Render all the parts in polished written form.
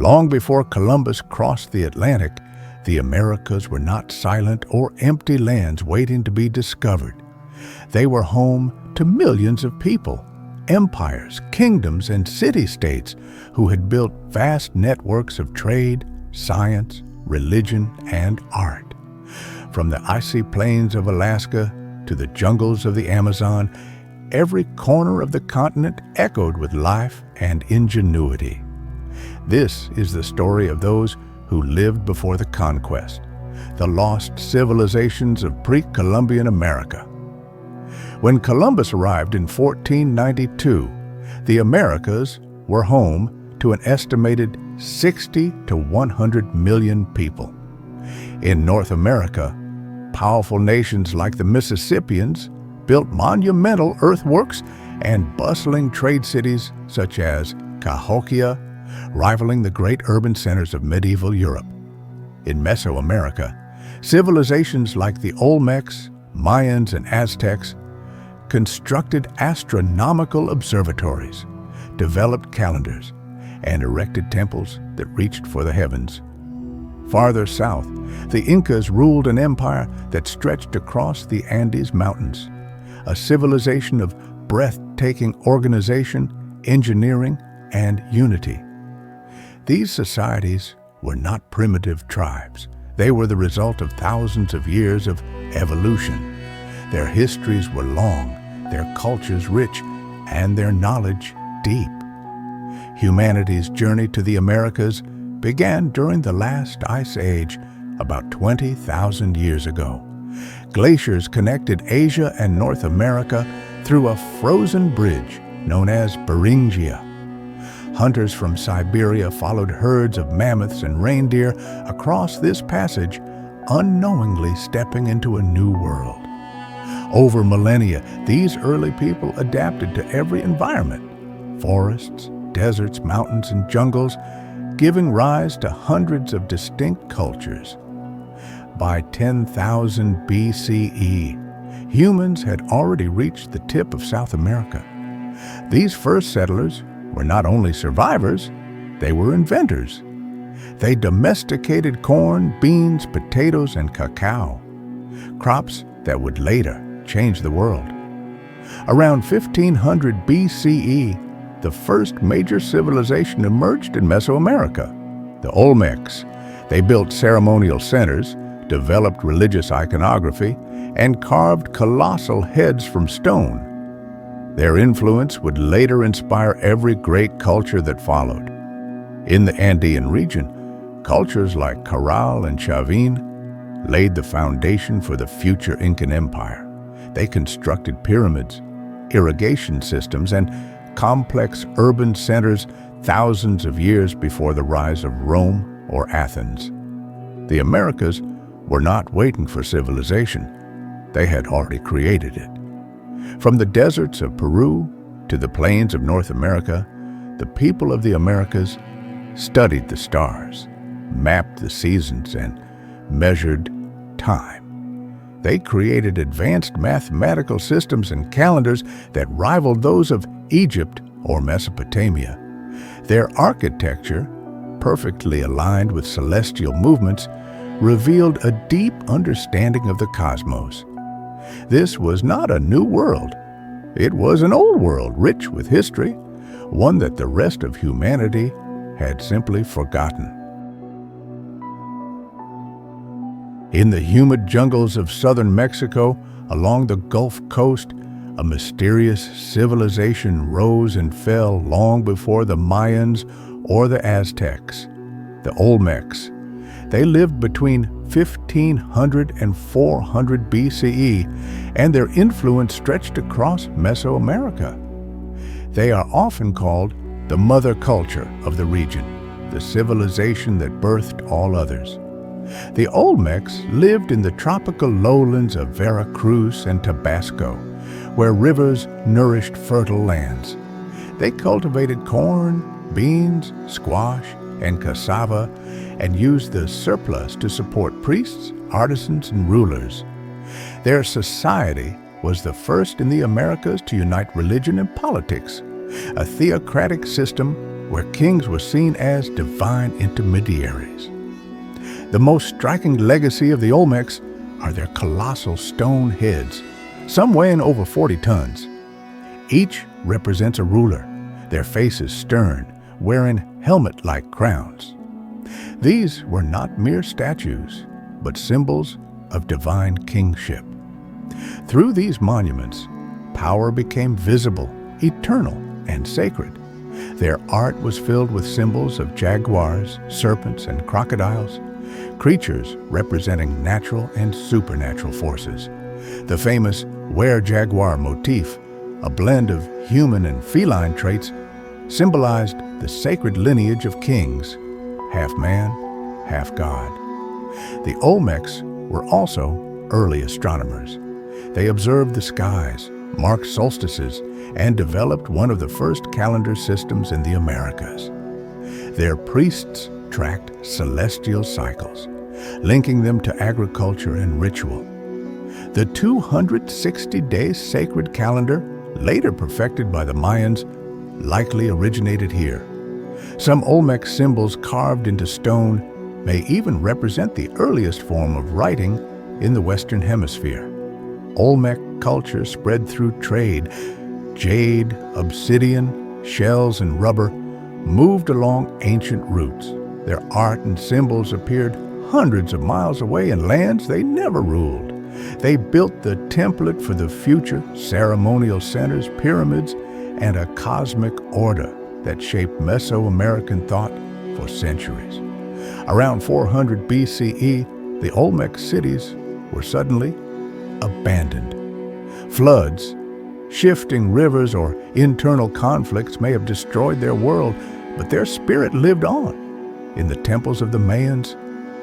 Long before Columbus crossed the Atlantic, the Americas were not silent or empty lands waiting to be discovered. They were home to millions of people, empires, kingdoms, and city-states who had built vast networks of trade, science, religion, and art. From the icy plains of Alaska to the jungles of the Amazon, every corner of the continent echoed with life and ingenuity. This is the story of those who lived before the conquest, the lost civilizations of pre-Columbian America. When Columbus arrived in 1492, the Americas were home to an estimated 60 to 100 million people. In North America, powerful nations like the Mississippians built monumental earthworks and bustling trade cities such as Cahokia, rivaling the great urban centers of medieval Europe. In Mesoamerica, civilizations like the Olmecs, Mayans, and Aztecs constructed astronomical observatories, developed calendars, and erected temples that reached for the heavens. Farther south, the Incas ruled an empire that stretched across the Andes Mountains, a civilization of breathtaking organization, engineering, and unity. These societies were not primitive tribes. They were the result of thousands of years of evolution. Their histories were long, their cultures rich, and their knowledge deep. Humanity's journey to the Americas began during the last ice age, about 20,000 years ago. Glaciers connected Asia and North America through a frozen bridge known as Beringia. Hunters from Siberia followed herds of mammoths and reindeer across this passage, unknowingly stepping into a new world. Over millennia, these early people adapted to every environment: forests, deserts, mountains, and jungles, giving rise to hundreds of distinct cultures. By 10,000 BCE, humans had already reached the tip of South America. These first settlers were not only survivors, they were inventors. They domesticated corn, beans, potatoes, and cacao, crops that would later change the world. Around 1500 BCE, the first major civilization emerged in Mesoamerica, the Olmecs. They built ceremonial centers, developed religious iconography, and carved colossal heads from stone. Their influence would later inspire every great culture that followed. In the Andean region, cultures like Caral and Chavin laid the foundation for the future Incan Empire. They constructed pyramids, irrigation systems, and complex urban centers thousands of years before the rise of Rome or Athens. The Americas were not waiting for civilization. They had already created it. From the deserts of Peru to the plains of North America, the people of the Americas studied the stars, mapped the seasons, and measured time. They created advanced mathematical systems and calendars that rivaled those of Egypt or Mesopotamia. Their architecture, perfectly aligned with celestial movements, revealed a deep understanding of the cosmos. This was not a new world. It was an old world rich with history, one that the rest of humanity had simply forgotten. In the humid jungles of southern Mexico, along the Gulf Coast, a mysterious civilization rose and fell long before the Mayans or the Aztecs, the Olmecs. They lived between 1500 and 400 BCE, and their influence stretched across Mesoamerica. They are often called the mother culture of the region, the civilization that birthed all others. The Olmecs lived in the tropical lowlands of Veracruz and Tabasco, where rivers nourished fertile lands. They cultivated corn, beans, squash, and cassava, and used the surplus to support priests, artisans, and rulers. Their society was the first in the Americas to unite religion and politics, a theocratic system where kings were seen as divine intermediaries. The most striking legacy of the Olmecs are their colossal stone heads, some weighing over 40 tons. Each represents a ruler, their faces stern, wearing helmet-like crowns. These were not mere statues, but symbols of divine kingship. Through these monuments, power became visible, eternal, and sacred. Their art was filled with symbols of jaguars, serpents, and crocodiles, creatures representing natural and supernatural forces. The famous were-jaguar motif, a blend of human and feline traits, symbolized the sacred lineage of kings, half man, half god. The Olmecs were also early astronomers. They observed the skies, marked solstices, and developed one of the first calendar systems in the Americas. Their priests tracked celestial cycles, linking them to agriculture and ritual. The 260-day sacred calendar, later perfected by the Mayans, likely originated here. Some Olmec symbols carved into stone may even represent the earliest form of writing in the Western Hemisphere. Olmec culture spread through trade. Jade, obsidian, shells, and rubber moved along ancient routes. Their art and symbols appeared hundreds of miles away in lands they never ruled. They built the template for the future, ceremonial centers, pyramids, and a cosmic order that shaped Mesoamerican thought for centuries. Around 400 BCE, the Olmec cities were suddenly abandoned. Floods, shifting rivers, or internal conflicts may have destroyed their world, but their spirit lived on in the temples of the Mayans,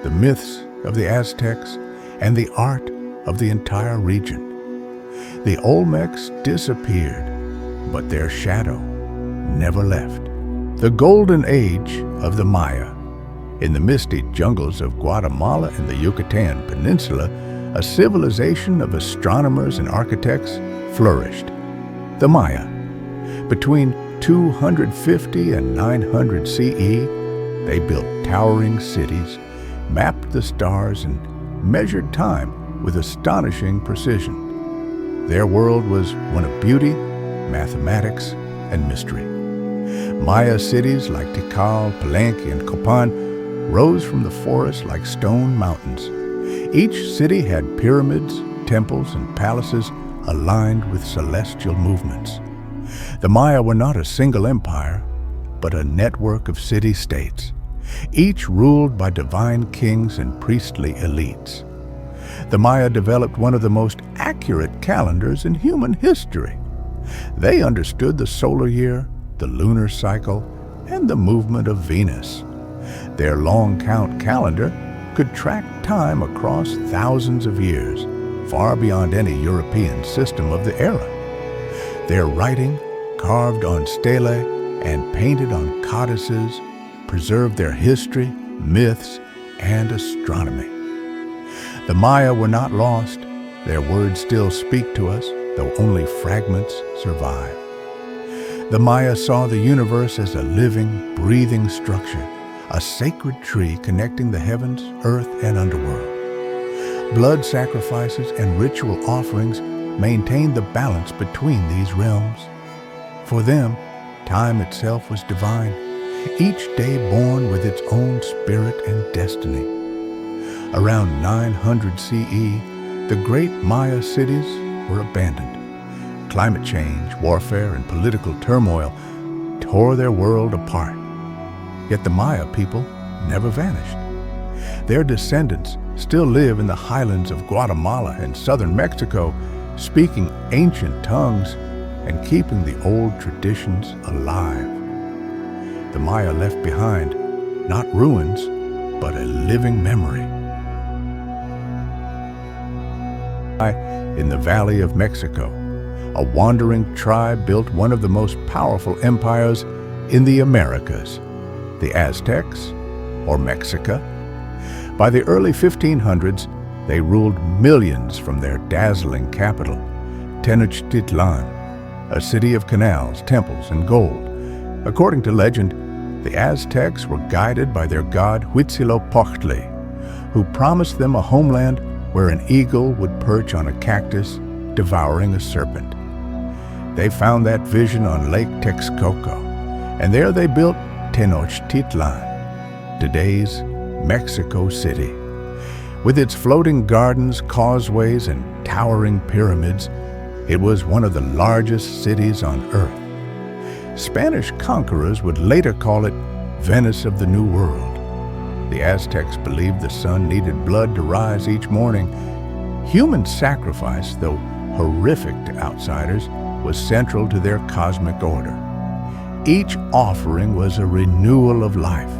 the myths of the Aztecs, and the art of the entire region. The Olmecs disappeared, but their shadow never left. The golden age of the Maya. In the misty jungles of Guatemala and the Yucatan Peninsula, a civilization of astronomers and architects flourished. The Maya. Between 250 and 900 CE, they built towering cities, mapped the stars, and measured time with astonishing precision. Their world was one of beauty, mathematics, and mystery. Maya cities like Tikal, Palenque, and Copan rose from the forest like stone mountains. Each city had pyramids, temples, and palaces aligned with celestial movements. The Maya were not a single empire, but a network of city-states, each ruled by divine kings and priestly elites. The Maya developed one of the most accurate calendars in human history. They understood the solar year, the lunar cycle, and the movement of Venus. Their long count calendar could track time across thousands of years, far beyond any European system of the era. Their writing, carved on stelae and painted on codices, preserved their history, myths, and astronomy. The Maya were not lost. Their words still speak to us, though only fragments survive. The Maya saw the universe as a living, breathing structure, a sacred tree connecting the heavens, earth, and underworld. Blood sacrifices and ritual offerings maintained the balance between these realms. For them, time itself was divine, each day born with its own spirit and destiny. Around 900 CE, the great Maya cities were abandoned. Climate change, warfare, and political turmoil tore their world apart. Yet the Maya people never vanished. Their descendants still live in the highlands of Guatemala and southern Mexico, speaking ancient tongues and keeping the old traditions alive. The Maya left behind not ruins, but a living memory. In the Valley of Mexico, a wandering tribe built one of the most powerful empires in the Americas, the Aztecs, or Mexica. By the early 1500s, they ruled millions from their dazzling capital, Tenochtitlan, a city of canals, temples, and gold. According to legend, The Aztecs were guided by their god Huitzilopochtli, who promised them a homeland where an eagle would perch on a cactus, devouring a serpent. They found that vision on Lake Texcoco, and there they built Tenochtitlan, today's Mexico City. With its floating gardens, causeways, and towering pyramids, it was one of the largest cities on Earth. Spanish conquerors would later call it Venice of the New World. The Aztecs believed the sun needed blood to rise each morning. Human sacrifice, though horrific to outsiders, was central to their cosmic order. Each offering was a renewal of life,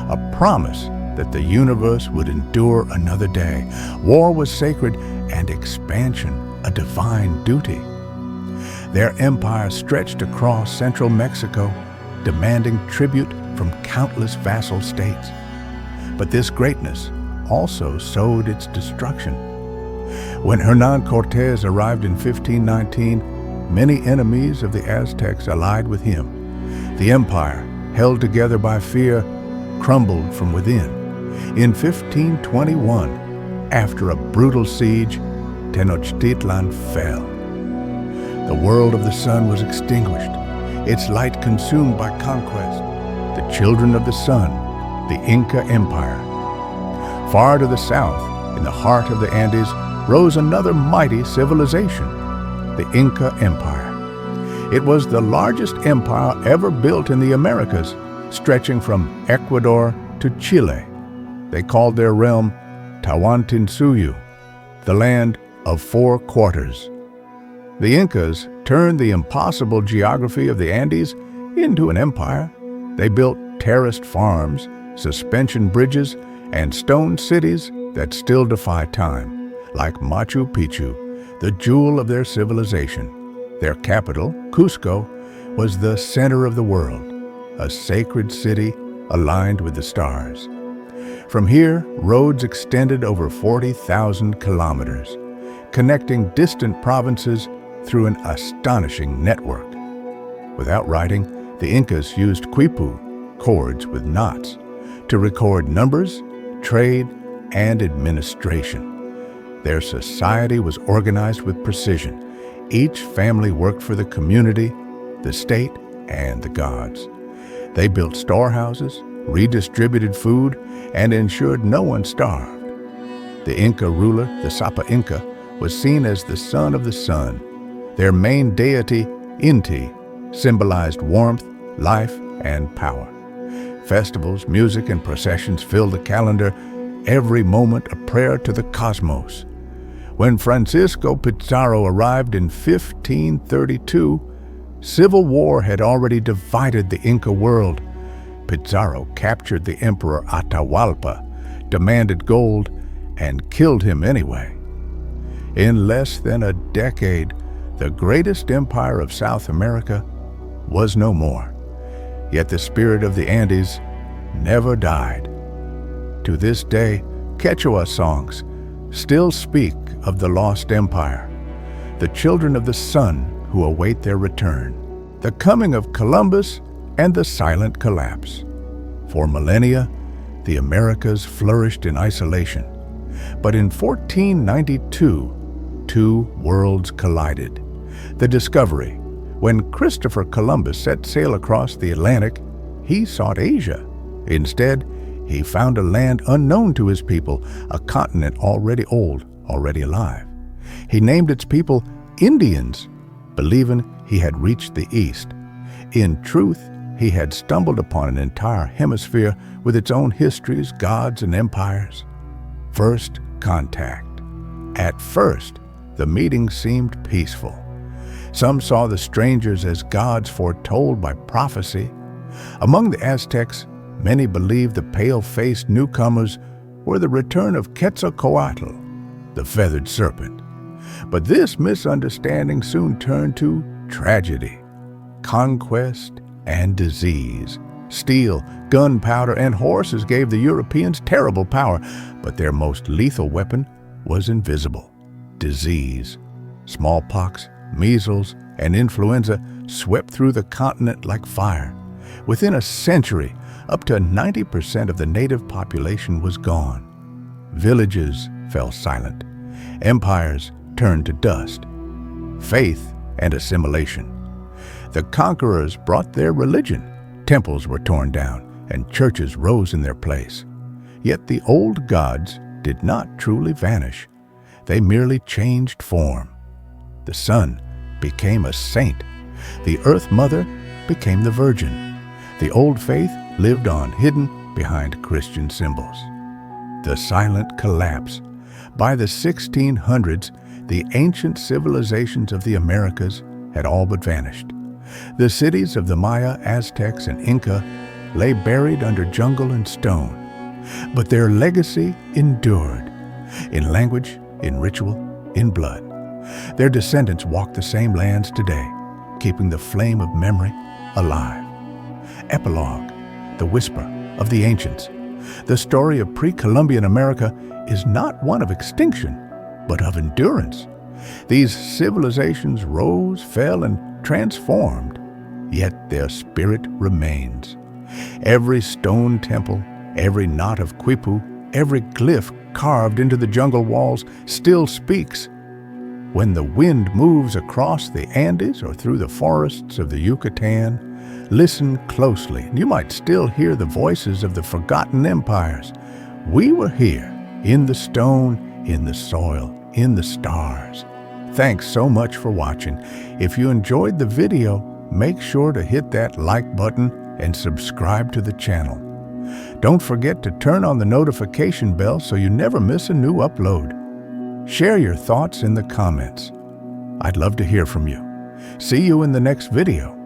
a promise that the universe would endure another day. War was sacred, and expansion a divine duty. Their empire stretched across central Mexico, demanding tribute from countless vassal states. But this greatness also sowed its destruction. When Hernán Cortés arrived in 1519, many enemies of the Aztecs allied with him. The empire, held together by fear, crumbled from within. In 1521, after a brutal siege, Tenochtitlan fell. The world of the sun was extinguished, its light consumed by conquest. The children of the sun, the Inca Empire. Far to the south, in the heart of the Andes, rose another mighty civilization, the Inca Empire. It was the largest empire ever built in the Americas, stretching from Ecuador to Chile. They called their realm Tawantinsuyu, the land of 4 quarters. The Incas turned the impossible geography of the Andes into an empire. They built terraced farms, suspension bridges, and stone cities that still defy time, like Machu Picchu, the jewel of their civilization. Their capital, Cusco, was the center of the world, a sacred city aligned with the stars. From here, roads extended over 40,000 kilometers, connecting distant provinces through an astonishing network. Without writing, the Incas used quipu, cords with knots, to record numbers, trade, and administration. Their society was organized with precision. Each family worked for the community, the state, and the gods. They built storehouses, redistributed food, and ensured no one starved. The Inca ruler, the Sapa Inca, was seen as the son of the sun. Their main deity, Inti, symbolized warmth, life, and power. Festivals, music, and processions filled the calendar, every moment a prayer to the cosmos. When Francisco Pizarro arrived in 1532, civil war had already divided the Inca world. Pizarro captured the emperor Atahualpa, demanded gold, and killed him anyway. In less than a decade, the greatest empire of South America was no more. Yet the spirit of the Andes never died. To this day, Quechua songs still speak of the lost empire, the children of the sun who await their return, the coming of Columbus and the silent collapse. For millennia, the Americas flourished in isolation. But in 1492, 2 worlds collided. The discovery. When Christopher Columbus set sail across the Atlantic, he sought Asia. Instead, he found a land unknown to his people, a continent already old, already alive. He named its people Indians, believing he had reached the East. In truth, he had stumbled upon an entire hemisphere with its own histories, gods, and empires. First contact. At first, the meeting seemed peaceful. Some saw the strangers as gods foretold by prophecy. Among the Aztecs, many believed the pale-faced newcomers were the return of Quetzalcoatl, the feathered serpent. But this misunderstanding soon turned to tragedy, conquest, and disease. Steel, gunpowder, and horses gave the Europeans terrible power, but their most lethal weapon was invisible: disease. Smallpox, measles, and influenza swept through the continent like fire. Within a century, up to 90% of the native population was gone. Villages fell silent. Empires turned to dust. Faith and assimilation. The conquerors brought their religion. Temples were torn down, and churches rose in their place. Yet the old gods did not truly vanish. They merely changed form. The sun became a saint. The Earth Mother became the Virgin. The old faith lived on, hidden behind Christian symbols. The silent collapse. By the 1600s, the ancient civilizations of the Americas had all but vanished. The cities of the Maya, Aztecs, and Inca lay buried under jungle and stone. But their legacy endured, in language, in ritual, in blood. Their descendants walk the same lands today, keeping the flame of memory alive. Epilogue, the whisper of the ancients. The story of pre-Columbian America is not one of extinction, but of endurance. These civilizations rose, fell, and transformed, yet their spirit remains. Every stone temple, every knot of quipu, every glyph carved into the jungle walls still speaks. When the wind moves across the Andes or through the forests of the Yucatan, listen closely, and you might still hear the voices of the forgotten empires. We were here, in the stone, in the soil, in the stars. Thanks so much for watching. If you enjoyed the video, make sure to hit that like button and subscribe to the channel. Don't forget to turn on the notification bell so you never miss a new upload. Share your thoughts in the comments. I'd love to hear from you. See you in the next video.